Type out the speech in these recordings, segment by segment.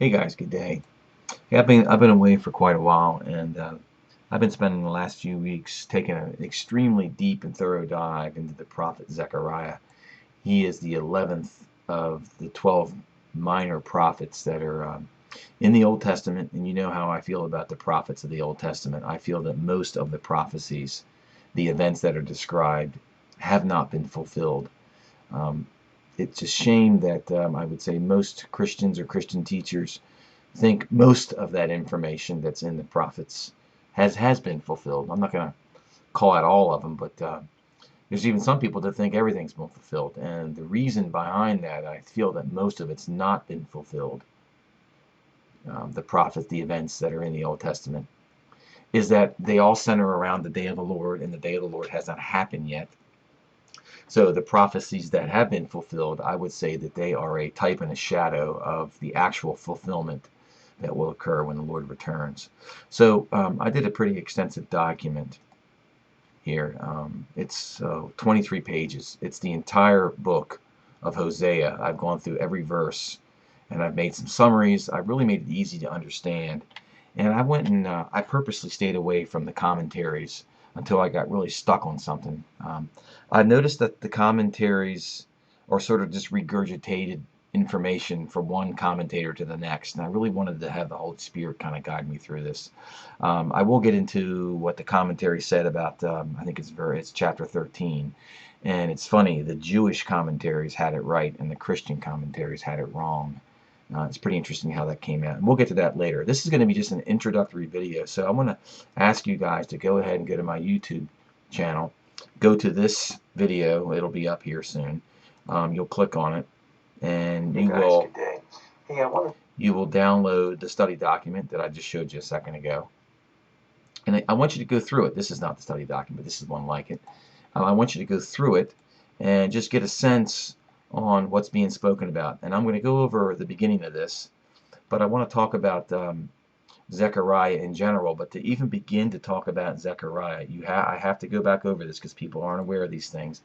Hey guys, good day. Hey, I've been away for quite a while, and I've been spending the last few weeks taking an extremely deep and thorough dive into the prophet Zechariah. He is the 11th of the 12 minor prophets that are in the Old Testament, and you know how I feel about the prophets of the Old Testament. I feel that most of the prophecies, the events that are described, have not been fulfilled. Um, it's a shame that I would say most Christians or Christian teachers think most of that information that's in the prophets has been fulfilled. I'm not going to call out all of them, but there's even some people that think everything's been fulfilled. And the reason behind that, I feel that most of it's not been fulfilled. The prophets, the events that are in the Old Testament, is that they all center around the day of the Lord, and the day of the Lord has not happened yet. So the prophecies that have been fulfilled, I would say that they are a type and a shadow of the actual fulfillment that will occur when the Lord returns. So I did a pretty extensive document here. It's 23 pages. It's the entire book of Hosea. I've gone through every verse, and I've made some summaries. I've really made it easy to understand. And I went and I purposely stayed away from the commentaries until I got really stuck on something. I noticed that the commentaries are sort of just regurgitated information from one commentator to the next, and I really wanted to have the Holy Spirit kind of guide me through this. I will get into what the commentary said about, I think it's chapter 13, and it's funny, the Jewish commentaries had it right, and the Christian commentaries had it wrong. It's pretty interesting how that came out, and we'll get to that later. This is going to be just an introductory video, so I want to ask you guys to go ahead and go to my YouTube channel, go to this video, it'll be up here soon. You'll click on it, and Hey guys, good day. Hey, you will download the study document that I just showed you a second ago. And I want you to go through it. This is not the study document, this is one like it. I want you to go through it and just get a sense on what's being spoken about. And I'm going to go over the beginning of this, but I want to talk about Zechariah in general. But to even begin to talk about Zechariah, I have to go back over this because people aren't aware of these things.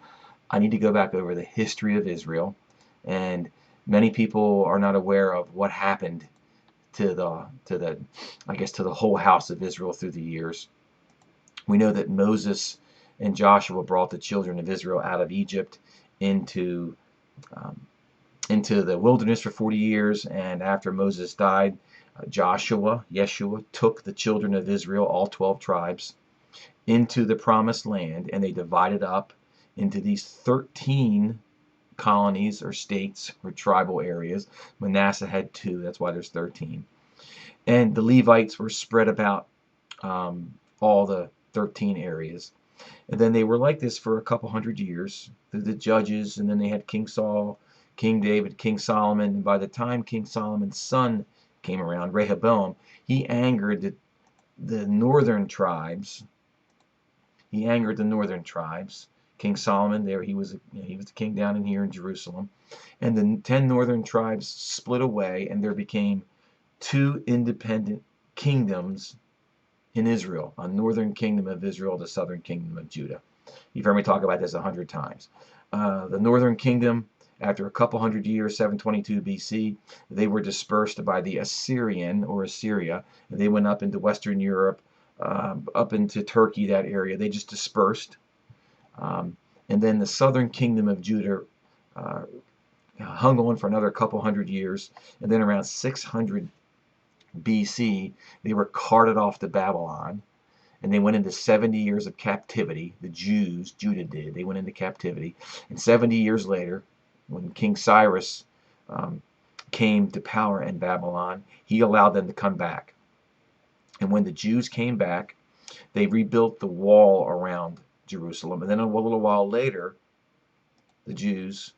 I need to go back over the history of Israel, and many people are not aware of what happened to the whole house of Israel through the years. We know that Moses and Joshua brought the children of Israel out of Egypt into um, into the wilderness for 40 years, and after Moses died, Yeshua, took the children of Israel, all 12 tribes, into the promised land, and they divided up into these 13 colonies or states or tribal areas. Manasseh had 2, that's why there's 13. And the Levites were spread about all the 13 areas. And then they were like this for a couple hundred years, the judges, and then they had King Saul, King David, King Solomon. And by the time King Solomon's son came around, Rehoboam, he angered the northern tribes. He angered the northern tribes. King Solomon, there he was the king down in here in Jerusalem. And the 10 northern tribes split away, and there became 2 independent kingdoms in Israel, a northern kingdom of Israel, the southern kingdom of Judah. You've heard me talk about this 100 times. The northern kingdom, after a couple hundred years, 722 BC, they were dispersed by the Assyria. They went up into Western Europe, up into Turkey, that area. They just dispersed. And then the southern kingdom of Judah uh, hung on for another couple hundred years. And then around 600 BC, they were carted off to Babylon, and they went into 70 years of captivity. The Jews, Judah did, they went into captivity. And 70 years later, when King Cyrus came to power in Babylon, he allowed them to come back. And when the Jews came back, they rebuilt the wall around Jerusalem. And then a little while later, the Jews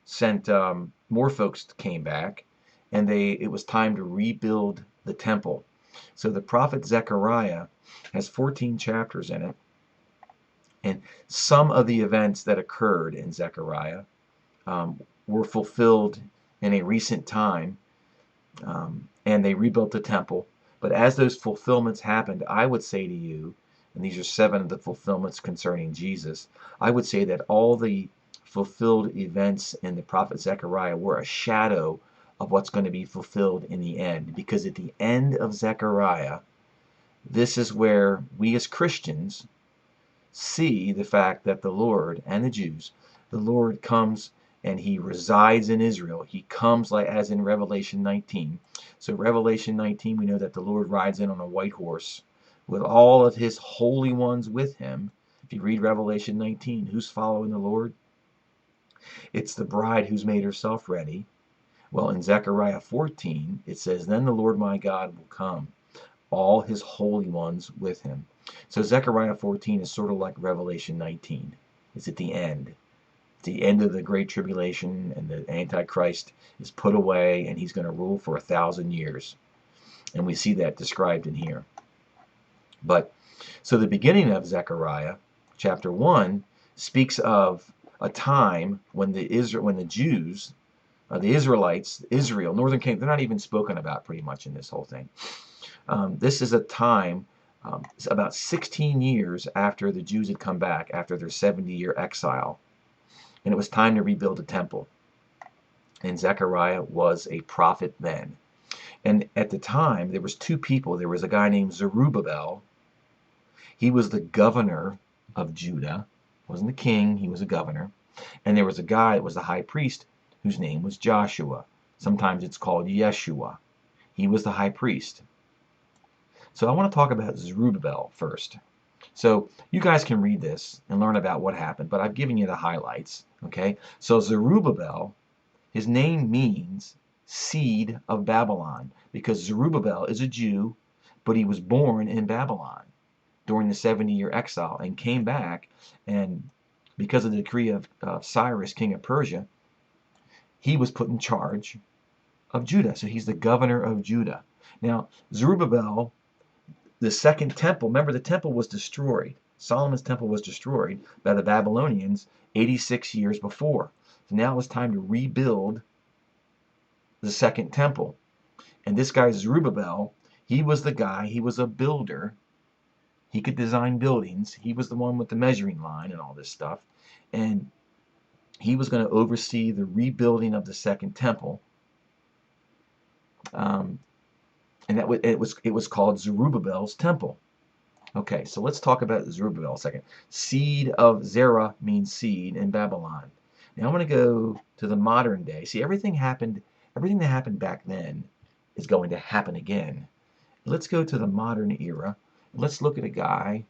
sent more folks came back, and it was time to rebuild the temple. So the prophet Zechariah has 14 chapters in it, and some of the events that occurred in Zechariah were fulfilled in a recent time, and they rebuilt the temple. But as those fulfillments happened, I would say to you, and these are 7 of the fulfillments concerning Jesus, I would say that all the fulfilled events in the prophet Zechariah were a shadow of what's going to be fulfilled in the end. Because at the end of Zechariah, this is where we as Christians see the fact that the Lord and the Jews, the Lord comes and he resides in Israel. He comes like as in Revelation 19. So Revelation 19, we know that the Lord rides in on a white horse with all of his holy ones with him. If you read Revelation 19, who's following the Lord? It's the bride who's made herself ready. Well, in Zechariah 14, it says, then the Lord my God will come, all his holy ones with him. So Zechariah 14 is sort of like Revelation 19. It's at the end. The end of the Great Tribulation, and the Antichrist is put away, and he's going to rule for 1,000 years. And we see that described in here. But, so the beginning of Zechariah, chapter 1, speaks of a time when the Jews, the Israelites, Israel, Northern Kingdom, they're not even spoken about pretty much in this whole thing. This is a time, about 16 years after the Jews had come back, after their 70-year exile. And it was time to rebuild the temple. And Zechariah was a prophet then. And at the time, there was two people. There was a guy named Zerubbabel. He was the governor of Judah. Wasn't the king, he was a governor. And there was a guy that was the high priest whose name was Joshua. Sometimes it's called Yeshua. He was the high priest. So I want to talk about Zerubbabel first. So you guys can read this and learn about what happened, but I've given you the highlights. Okay, so Zerubbabel, his name means seed of Babylon, because Zerubbabel is a Jew, but he was born in Babylon during the 70-year exile and came back, and because of the decree of Cyrus, king of Persia, he was put in charge of Judah. So he's the governor of Judah. Now, Zerubbabel, the second temple, remember the temple was destroyed. Solomon's temple was destroyed by the Babylonians 86 years before. So now it was time to rebuild the second temple. And this guy Zerubbabel, he was the guy, he was a builder. He could design buildings. He was the one with the measuring line and all this stuff. And he was going to oversee the rebuilding of the second temple. And it was called Zerubbabel's temple. Okay, so let's talk about Zerubbabel a second. Seed of Zerah means seed in Babylon. Now I'm going to go to the modern day. See, everything that happened back then is going to happen again. Let's go to the modern era. Let's look at a guy.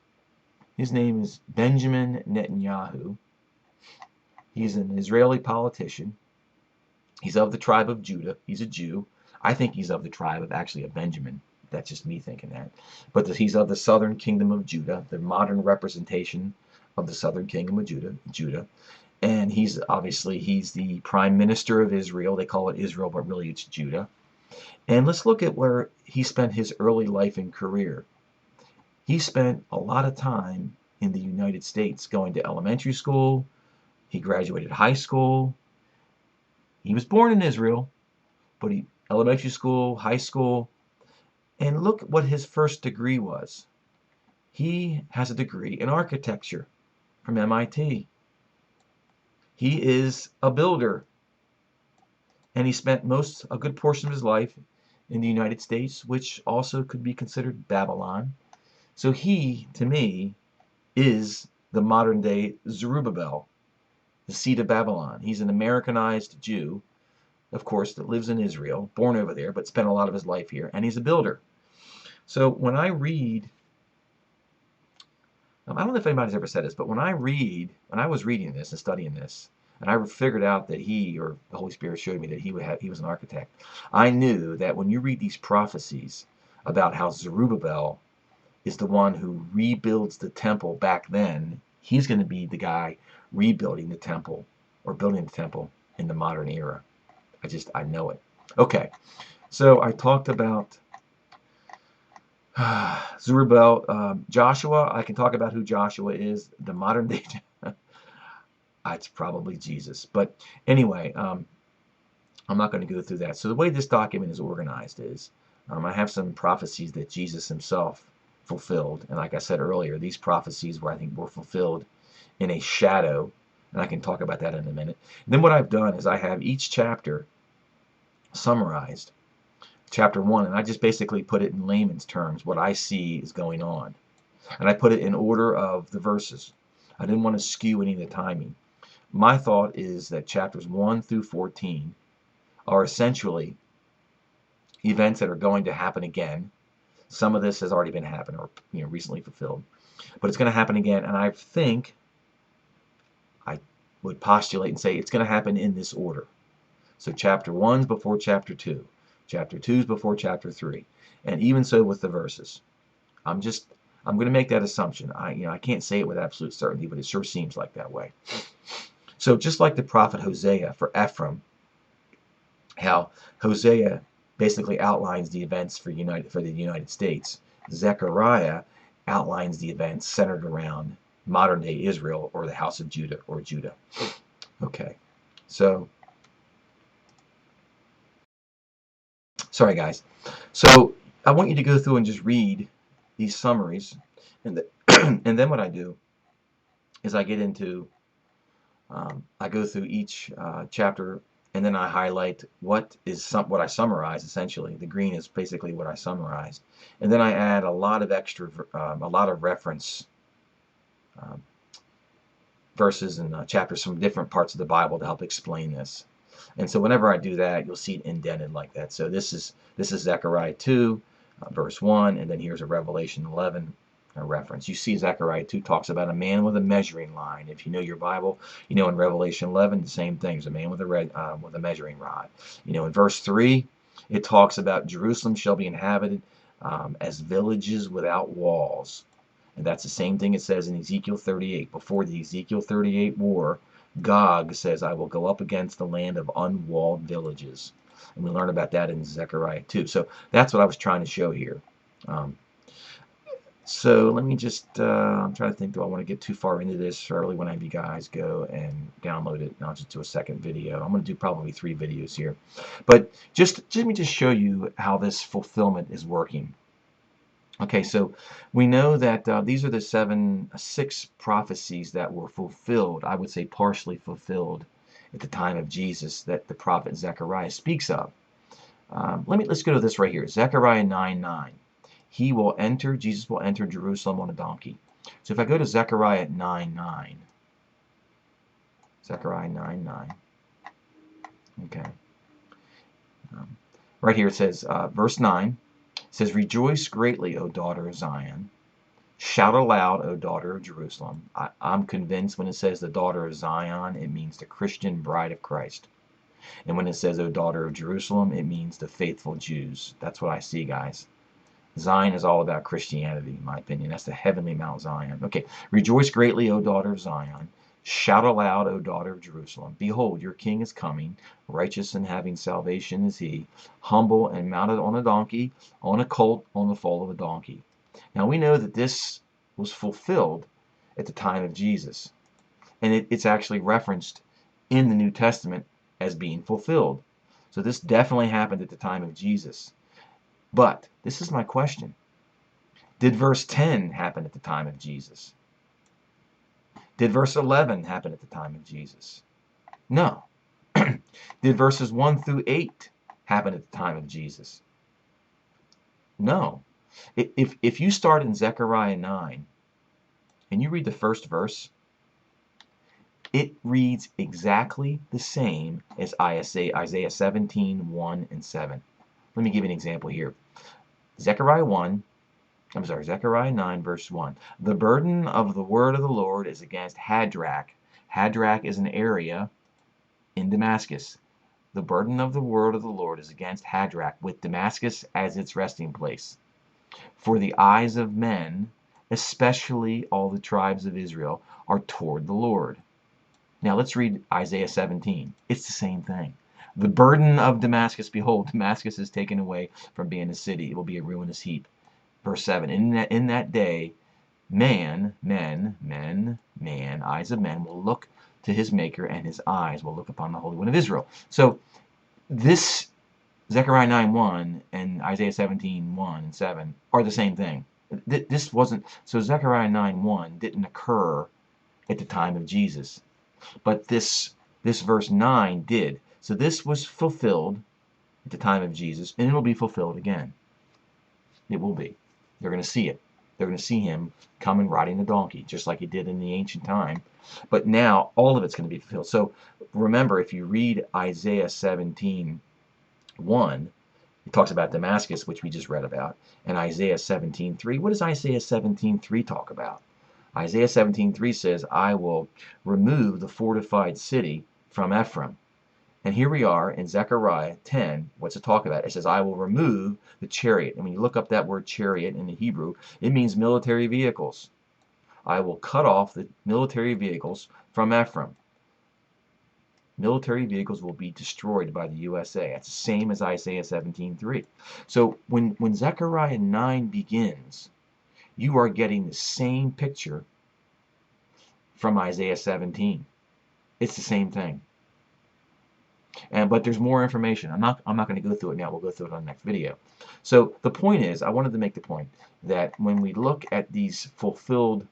His name is Benjamin Netanyahu. He's an Israeli politician. He's of the tribe of Judah. He's a Jew. I think he's of the tribe of actually a Benjamin. That's just me thinking that. But he's of the southern kingdom of Judah, the modern representation of the southern kingdom of Judah. And he's the prime minister of Israel. They call it Israel, but really it's Judah. And let's look at where he spent his early life and career. He spent a lot of time in the United States, going to elementary school. He graduated high school. He was born in Israel, but elementary school, high school. And look what his first degree was. He has a degree in architecture from MIT. He is a builder. And he spent a good portion of his life in the United States, which also could be considered Babylon. So he, to me, is the modern day Zerubbabel, the seed of Babylon. He's an Americanized Jew, of course, that lives in Israel, born over there, but spent a lot of his life here, and he's a builder. So when I read, I don't know if anybody's ever said this, but when I was reading this and studying this, and I figured out that the Holy Spirit showed me that he was an architect, I knew that when you read these prophecies about how Zerubbabel is the one who rebuilds the temple back then, he's going to be the guy rebuilding the temple, or building the temple in the modern era. I know it. Okay, so I talked about Zerubbabel. Joshua, I can talk about who Joshua is, the modern day. It's probably Jesus. But anyway, I'm not going to go through that. So the way this document is organized is, I have some prophecies that Jesus himself fulfilled. And like I said earlier, these prophecies were fulfilled in a shadow. And I can talk about that in a minute. And then what I've done is I have each chapter summarized chapter 1, and I just basically put it in layman's terms, what I see is going on. And I put it in order of the verses. I didn't want to skew any of the timing. My thought is that chapters 1 through 14 are essentially events that are going to happen again. Some of this has already been happened or recently fulfilled, but it's going to happen again. And I think I would postulate and say it's going to happen in this order. So chapter 1's before chapter 2, chapter 2's before chapter 3, and even so with the verses. I'm going to make that assumption. I can't say it with absolute certainty, but it sure seems like that way. So just like the prophet Hosea for Ephraim, how Hosea basically outlines the events for the United States, Zechariah outlines the events centered around modern day Israel or the house of Judah or Judah. Okay, so sorry guys. So I want you to go through and just read these summaries, and and then what I do is I get into I go through each chapter, and then I highlight what I summarize. Essentially, the green is basically what I summarized, and then I add a lot of extra, a lot of reference verses and chapters from different parts of the Bible to help explain this. And so whenever I do that, you'll see it indented like that. So this is Zechariah 2, verse 1, and then here's a Revelation 11 reference. You see Zechariah 2 talks about a man with a measuring line. If you know your Bible, you know in Revelation 11 the same thing. There's a man with a measuring rod. In verse 3 it talks about Jerusalem shall be inhabited as villages without walls. And that's the same thing it says in Ezekiel 38. Before the Ezekiel 38 war, Gog says, I will go up against the land of unwalled villages. And we learn about that in Zechariah 2. So that's what I was trying to show here. So let me just, I'm trying to think, do I want to get too far into this early when I have you guys go and download it? And I'll just do a second video. I'm going to do probably 3 videos here. But let me just show you how this fulfillment is working. Okay, so we know that these are the 6 prophecies that were fulfilled, I would say partially fulfilled, at the time of Jesus that the prophet Zechariah speaks of. Let's go to this right here, Zechariah 9:9. Jesus will enter Jerusalem on a donkey. So if I go to Zechariah 9:9, Zechariah 9:9, okay, right here it says, verse 9, it says, Rejoice greatly, O daughter of Zion. Shout aloud, O daughter of Jerusalem. I'm convinced when it says the daughter of Zion, it means the Christian bride of Christ. And when it says, O daughter of Jerusalem, it means the faithful Jews. That's what I see, guys. Zion is all about Christianity, in my opinion. That's the heavenly Mount Zion. Okay, rejoice greatly, O daughter of Zion. Shout aloud, O daughter of Jerusalem. Behold, your king is coming, righteous and having salvation is he, humble and mounted on a donkey, on a colt, on the foal of a donkey. Now we know that this was fulfilled at the time of Jesus. And it's actually referenced in the New Testament as being fulfilled. So this definitely happened at the time of Jesus. But this is my question. Did verse 10 happen at the time of Jesus? Did verse 11 happen at the time of Jesus? No. Did verses 1 through 8 happen at the time of Jesus? No. If you start in Zechariah 9 and you read the first verse, it reads exactly the same as Isaiah 17, 1 and 7. Let me give you an example here. Zechariah 9, verse 1. The burden of the word of the Lord is against Hadrach. Hadrach is an area in Damascus. The burden of the word of the Lord is against Hadrach, with Damascus as its resting place. For the eyes of men, especially all the tribes of Israel, are toward the Lord. Now let's read Isaiah 17. It's the same thing. The burden of Damascus, behold, Damascus is taken away from being a city. It will be a ruinous heap. Verse 7, in that day, eyes of men will look to his maker, and his eyes will look upon the Holy One of Israel. So this Zechariah 9:1 and Isaiah 17:1 and 7 are the same thing. This wasn't, so Zechariah 9:1 didn't occur at the time of Jesus. But this verse 9 did. So this was fulfilled at the time of Jesus, and it'll be fulfilled again. It will be. They're going to see it. They're going to see him coming riding the donkey, just like he did in the ancient time. But now all of it's going to be fulfilled. So remember, if you read Isaiah 17:1, it talks about Damascus, which we just read about, and Isaiah 17:3. What does Isaiah 17:3 talk about? Isaiah 17:3 says, I will remove the fortified city from Ephraim. And here we are in Zechariah 10. What's it talk about? It says, I will remove the chariot. And when you look up that word chariot in the Hebrew, it means military vehicles. I will cut off the military vehicles from Ephraim. Military vehicles will be destroyed by the USA. That's the same as Isaiah 17:3. So when Zechariah 9 begins, you are getting the same picture from Isaiah 17. It's the same thing. But there's more information. I'm not going to go through it now. We'll go through it on the next video. So the point is, I wanted to make the point that when we look at these fulfilled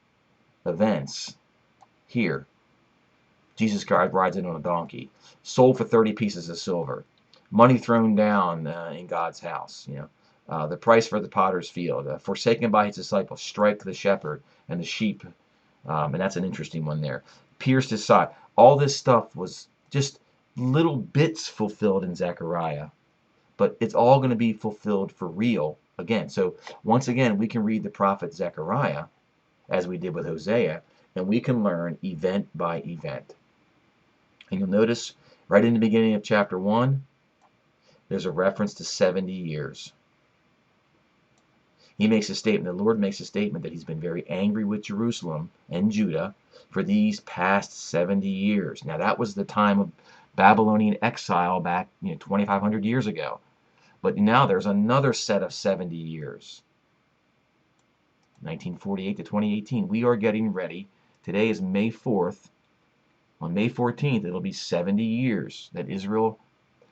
events here, Jesus Christ rides in on a donkey, sold for 30 pieces of silver, money thrown down in God's house, the price for the potter's field, forsaken by his disciples, strike the shepherd and the sheep, and that's an interesting one there, pierced his side. All this stuff was just little bits fulfilled in Zechariah, but it's all going to be fulfilled for real again. So once again, we can read the prophet Zechariah as we did with Hosea, and we can learn event by event. And you'll notice right in the beginning of chapter 1, there's a reference to 70 years. He makes a statement, the Lord makes a statement that he's been very angry with Jerusalem and Judah for these past 70 years. Now that was the time of Babylonian exile back 2,500 years ago. But now there's another set of 70 years. 1948 to 2018. We are getting ready. Today is May 4th. On May 14th, it'll be 70 years that Israel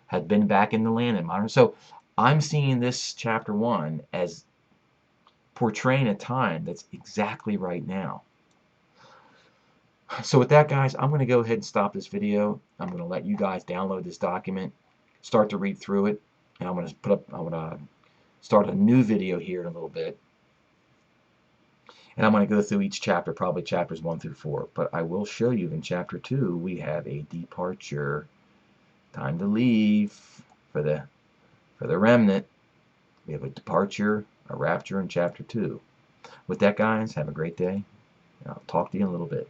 had been back in the land in modern. So I'm seeing this chapter 1 as portraying a time that's exactly right now. So with that, guys, I'm going to go ahead and stop this video. I'm going to let you guys download this document, start to read through it, and I'm going to start a new video here in a little bit. And I'm going to go through each chapter, probably chapters 1 through 4. But I will show you in chapter 2, we have a departure. Time to leave for the remnant. We have a departure, a rapture in chapter 2. With that, guys, have a great day. I'll talk to you in a little bit.